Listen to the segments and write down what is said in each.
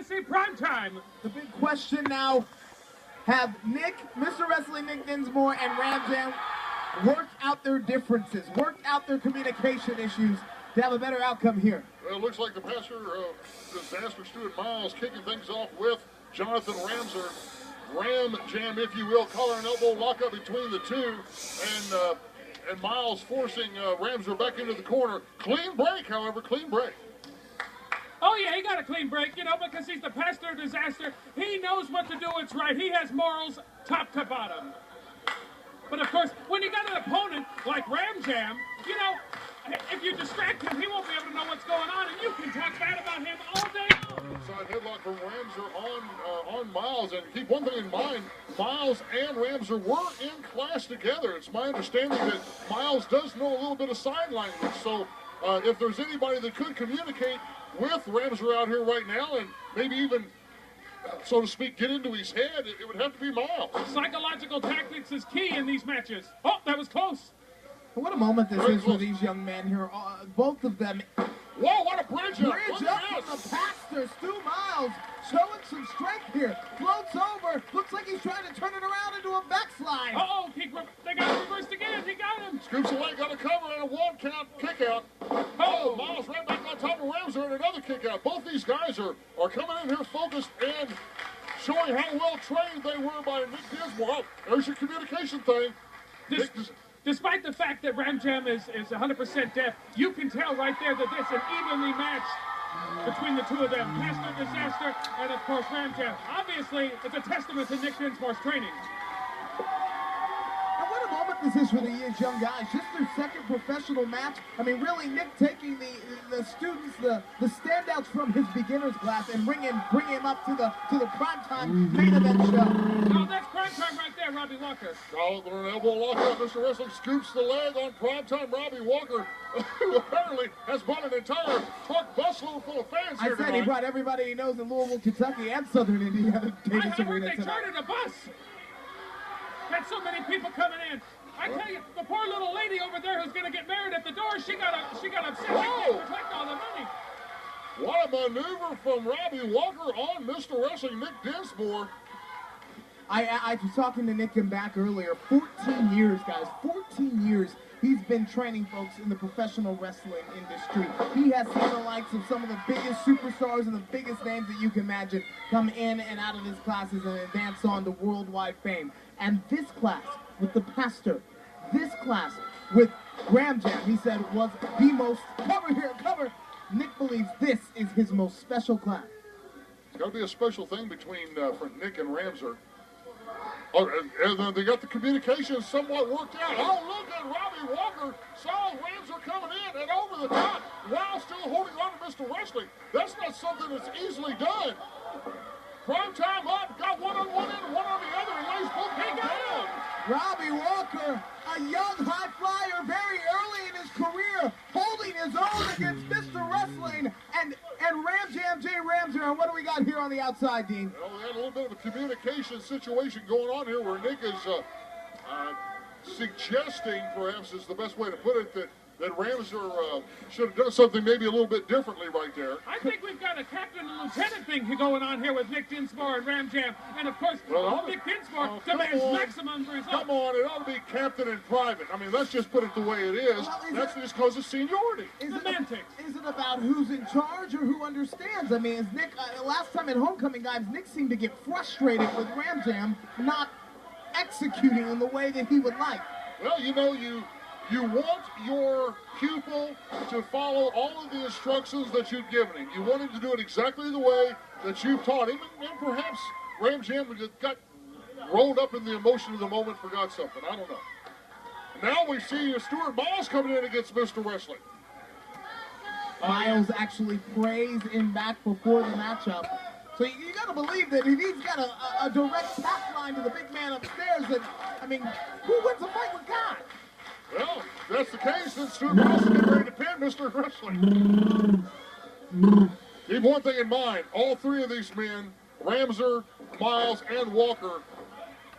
to see Primetime. The big question now, have Mr. Wrestling Nick Dinsmore and Ram Jam worked out their differences, worked out their communication issues to have a better outcome here? Well, it looks like the pastor of Disaster, Stuart Miles, kicking things off with Jonathan Ramser. Ram Jam, if you will, collar and elbow lockup between the two, and Miles forcing Ramser back into the corner. Clean break, however, clean break. Oh, yeah, he got a clean break, you know, because he's the pastor of Disaster. He knows what to do. It's right. He has morals top to bottom. But, of course, when you got an opponent like Ram Jam, you know, if you distract him, he won't be able to know what's going on, and you can talk bad about him all day long. Side headlock from Ramser on Miles. And keep one thing in mind, Miles and Ramser were in class together. It's my understanding that Miles does know a little bit of sign language. So if there's anybody that could communicate with Ramser out here right now and maybe even, so to speak, get into his head, it would have to be Miles. Psychological tactics is key in these matches. Oh, that was close. What a moment this is for these young men here. Both of them. Whoa, what a bridge up. Bridge up from the pastor, Stu Miles, showing some strength here. Floats over. Looks like he's trying to turn it around into a backslide. Uh-oh, they got it reversed again. He got him. Scoops away, got a cover and a one count kick out. Oh, Miles right back on top of Ramser and another kick out. Both these guys are coming in here focused and showing how well trained they were by Nick Dinsmore. Oh, there's your communication thing. Despite the fact that Ram Jam is 100% deaf, you can tell right there that there's an evenly match between the two of them. Pastor Disaster and, of course, Ram Jam. Obviously, it's a testament to Nick Dinsmore's training. And what a moment this is for these young guys. Just their second professional match. I mean, really, Nick taking the students, the standouts from his beginner's class and bring him up to the primetime main event show. Oh, that's primetime right there, Robbie Walker. Oh, an elbow lockout. Mr. Wrestling scoops the leg on primetime Robbie Walker, who apparently has brought an entire truck busload full of fans here tonight. He brought everybody he knows in Louisville, Kentucky, and Southern Indiana. I heard they chartered a bus. Had so many people coming in. I tell you, the poor little lady over there who's going to get married at the door, she got upset. She can't protect all the money. What a maneuver from Robbie Walker on Mr. Wrestling Nick Dinsmore. I was talking to Nick and back earlier. 14 years, guys. 14 years he's been training folks in the professional wrestling industry. He has seen the likes of some of the biggest superstars and the biggest names that you can imagine come in and out of his classes and advance on to worldwide fame. And this class with the pastor, this class with Ram Jam, he said was the most, cover. Nick believes this is his most special class. It's got to be a special thing between for Nick and Ramser. Oh, and they got the communication somewhat worked out. Oh, look at Robbie Walker. Saw Ramser coming in and over the top while still holding on to Mr. Wrestling. That's not something that's easily done. Prime time up, got one on one end, one on the other, and lays both hands down. Robbie Walker, a young high flyer very early in his career, holding his own against Mr. Wrestling and Ram Jam Jay Ramser. And what do we got here on the outside, Dean? Well, we had a little bit of a communication situation going on here where Nick is suggesting, perhaps is the best way to put it, that Ramser should have done something maybe a little bit differently right there. I think we've got a captain and lieutenant thing going on here with Nick Dinsmore and Ram Jam. And, of course, Nick Dinsmore demands maximum results. Come on, it ought to be captain and private. I mean, let's just put it the way it is. Well, that's just because of seniority. Semantics. Is it about who's in charge or who understands? I mean, is Nick, last time at Homecoming, guys, Nick seemed to get frustrated with Ram Jam not executing in the way that he would like. Well, you know, you want your pupil to follow all of the instructions that you've given him. You want him to do it exactly the way that you've taught him. And perhaps Ram Jam got rolled up in the emotion of the moment, forgot something. I don't know. Now we see Stuart Miles coming in against Mr. Wrestling. Miles actually praised him back before the matchup. So you got to believe that if he's got a direct path line to the big man upstairs, that, I mean, who wins a fight with God? Well, if that's the case, then Stuart Miles is getting ready to pin Mr. Wrestling. Keep one thing in mind. All three of these men, Ramser, Miles, and Walker,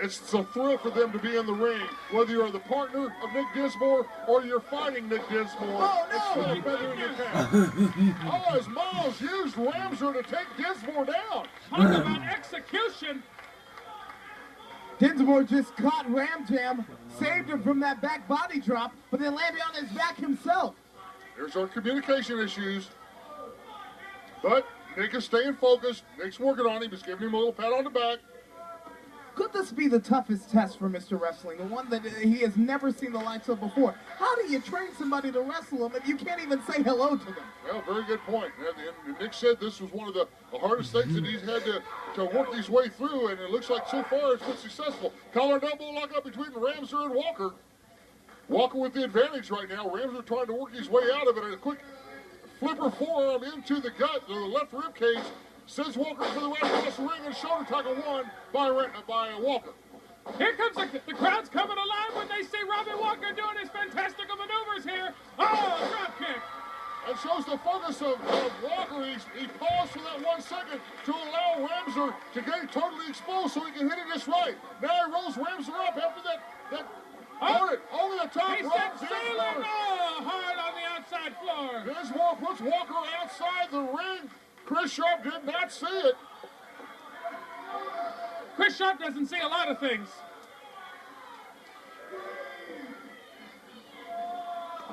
It's a thrill for them to be in the ring, whether you're the partner of Nick Dinsmore or you're fighting Nick Dinsmore. Oh, no! It's still a feather in your cap. Oh, as Miles used Ramser to take Dinsmore down. Talk about execution. Dinsmore just caught Ram Jam, saved him from that back body drop, but then landed on his back himself. There's our communication issues. But Nick is staying focused. Nick's working on him. He's giving him a little pat on the back. Could this be the toughest test for Mr. Wrestling, the one that he has never seen the likes of before? How do you train somebody to wrestle them if you can't even say hello to them? Well, very good point. And Nick said this was one of the hardest things that he's had to work his way through, and it looks like so far it's been successful. Collar and elbow lock up between Ramser and Walker. Walker with the advantage right now. Ramser trying to work his way out of it, and a quick flipper forearm into the gut, to the left rib cage. Sends Walker to the right across the ring, and shoulder tackle won by Walker. Here comes the crowd's coming alive when they see Robbie Walker doing his fantastical maneuvers here. Oh, drop kick. That shows the focus of Walker. He paused for that 1 second to allow Ramser to get totally exposed so he can hit it just right. Now he rolls Ramser up after that over the top He rope. said sailing hard on the outside floor. Dinsmore puts Walker outside the ring. Chris Sharp did not see it. Chris Sharp doesn't see a lot of things.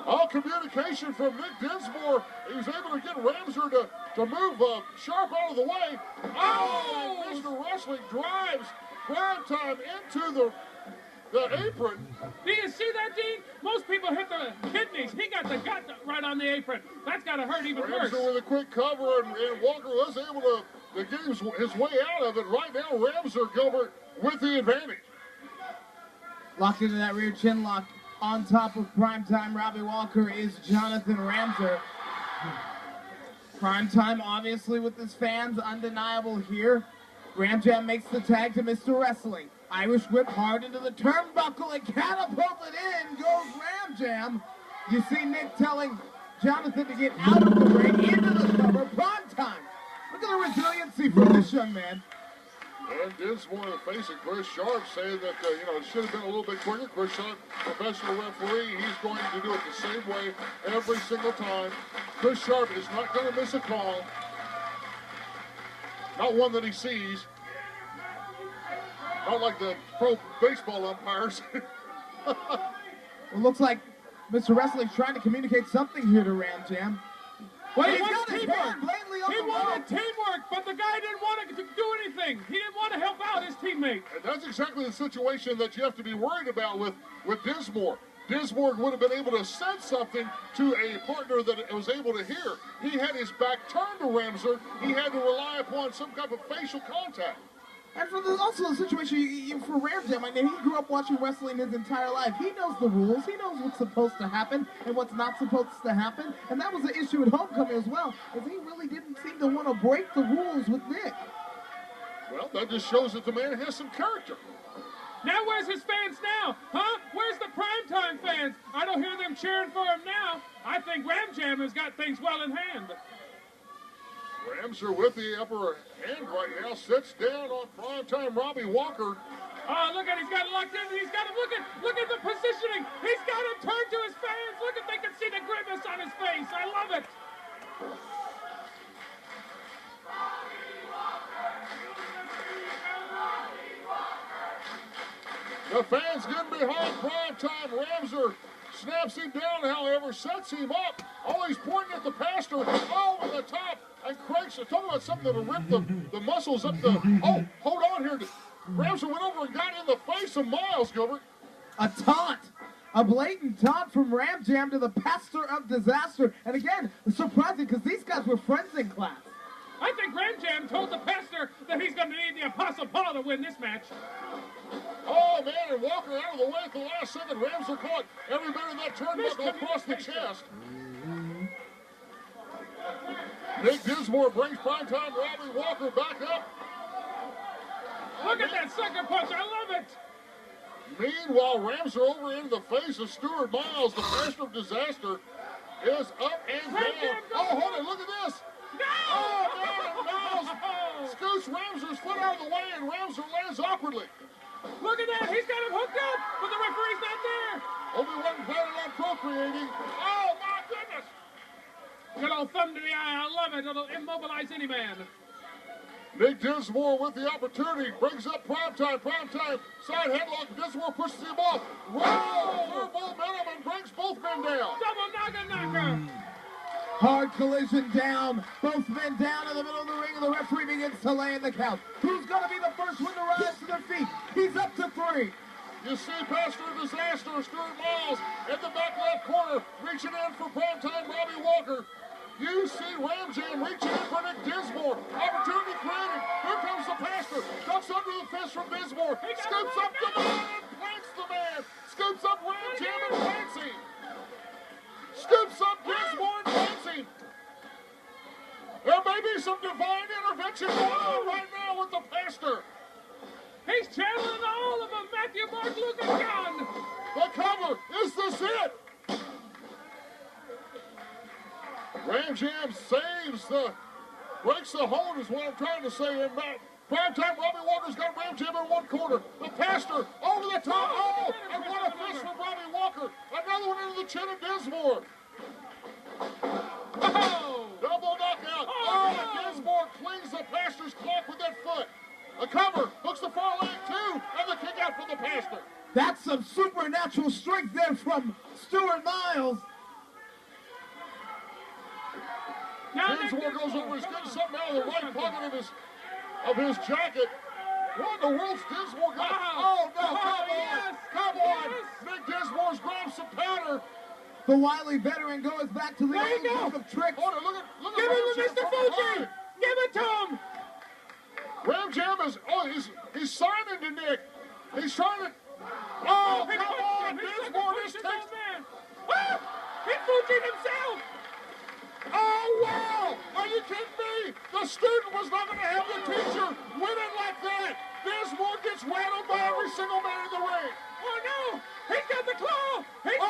All communication from Nick Dinsmore. He was able to get Ramser to move Sharp out of the way. Oh! And Mr. Wrestling drives Prime Time into the apron. Do you see that, Dean? Most people hit the kidneys. He got the gut right on the apron. That's got to hurt even worse. Ramser with a quick cover, and Walker was able to get his way out of it. Right now, Ramser, Gilbert, with the advantage. Locked into that rear chin lock on top of Primetime Robbie Walker is Jonathan Ramser. Primetime, obviously, with his fans, undeniable here. Ram Jam makes the tag to Mr. Wrestling. Irish whip hard into the turnbuckle and catapulted in goes Ram Jam. You see Nick telling Jonathan to get out of the ring, into the cover. Primetime. Look at the resiliency from this young man. And Dinsmore in the face of Chris Sharp saying that, it should have been a little bit quicker. Chris Sharp, professional referee, he's going to do it the same way every single time. Chris Sharp is not going to miss a call. Not one that he sees. Not like the pro baseball umpires. It looks like Mr. Wrestling's trying to communicate something here to Ram Jam. Well, He's he got his hand blatantly on He the wanted rope. teamwork, but the guy didn't want to do anything. He didn't want to help out his teammate. And that's exactly the situation that you have to be worried about with Dinsmore. Dinsmore would have been able to send something to a partner that was able to hear. He had his back turned to Ramser. He had to rely upon some kind of facial contact. And for also the situation for Ram Jam, I mean, he grew up watching wrestling his entire life. He knows the rules. He knows what's supposed to happen and what's not supposed to happen. And that was the issue at Homecoming as well, is he really didn't seem to want to break the rules with Nick. Well, that just shows that the man has some character. Now where's his fans now? Huh? Where's the primetime fans? I don't hear them cheering for him now. I think Ram Jam has got things well in hand. Ramser with the upper hand right now, sits down on primetime Robbie Walker. Oh, look at he's got it locked in. He's got it. Look at the positioning. He's got it turned to his fans. Look at, they can see the grimace on his face. I love it. The fans getting behind primetime. Ramser snaps him down, however, sets him up. Oh, he's pointing at the pastor over the top and cranks. Talking about something to rip the muscles up the. Oh, hold on here. Ramser went over and got in the face of Miles, Gilbert. A taunt. A blatant taunt from Ram Jam to the pastor of disaster. And again, it's surprising because these guys were friends in class. I think Ram Jam told the pastor that he's going to need the Apostle Paul to win this match. Oh, man, and Walker out of the way at the last second. Ramser caught every bit of that turnbuckle across the chest. Nick Dinsmore brings primetime Robbie Walker back up. Look at that sucker punch. I love it. Meanwhile, Ramser over into the face of Stuart Miles, the pastor of disaster, is up and down. Oh, hold it. Look at this. No! Oh, man, and Miles scoots Ramser's foot out of the way, and Ramser lands awkwardly. Look at out. He's got him hooked up, but the referee's not there. Only one planning on procreating. Oh, my goodness. Good old thumb to the eye. I love it. It'll immobilize any man. Nick Dinsmore with the opportunity. Brings up Primetime. Primetime. Side headlock. Dinsmore pushes him off. Wow! Third momentum and brings both men down. Double knocker. Hard collision down. Both men down in the middle of the ring, and the referee begins to lay in the count. Who's going to be the first one to rise to their feet? He's up to 3. You see Pastor Disaster, Stuart Miles, in the back left corner, reaching in for Primetime Robbie Walker. You see Ram Jam reaching in for Nick Dinsmore. Opportunity created. Here comes the Pastor. Ducks under the fist from Dinsmore. Scoops up the man and plants the man. Scoops up Ram Jam and plants him. Scoops up Dinsmore and plants him. There may be some divine intervention going on right now with the Pastor. He's channeling all of them. Matthew, Mark, Luke, and John. The cover. Is this it? Ram Jam breaks the hold is what I'm trying to say. And Primetime Robbie Walker's got Ram Jam in one corner. The Pastor over the top. Oh, and what a fist from Robbie Walker. Another one into the chin of Dinsmore. Oh! Double knockout. Oh, and Dinsmore cleans the Pastor's clock with that foot. The cover hooks the far leg too, and the kick out for the Pastor. That's some supernatural strength there from Stuart Miles. Dinsmore goes over, he's getting something out of the right pocket of his jacket. What in the world's Dinsmore got? Oh, no, come on. Nick Dinsmore's grabbed some powder. The wily veteran goes back to the old book of tricks. Hold on, look at Give it to Ram Mr. Jam. Fuji. Give it to him. Ram Jam is, he's signing to Nick. He's trying to, oh, come on, Dinsmore, this takes, He Fuji'd himself. oh, wow! Are you kidding me? The student was not going to have the teacher winning like that. Dinsmore gets rattled by every single man in the ring. Oh, no. He's got the claw. He's got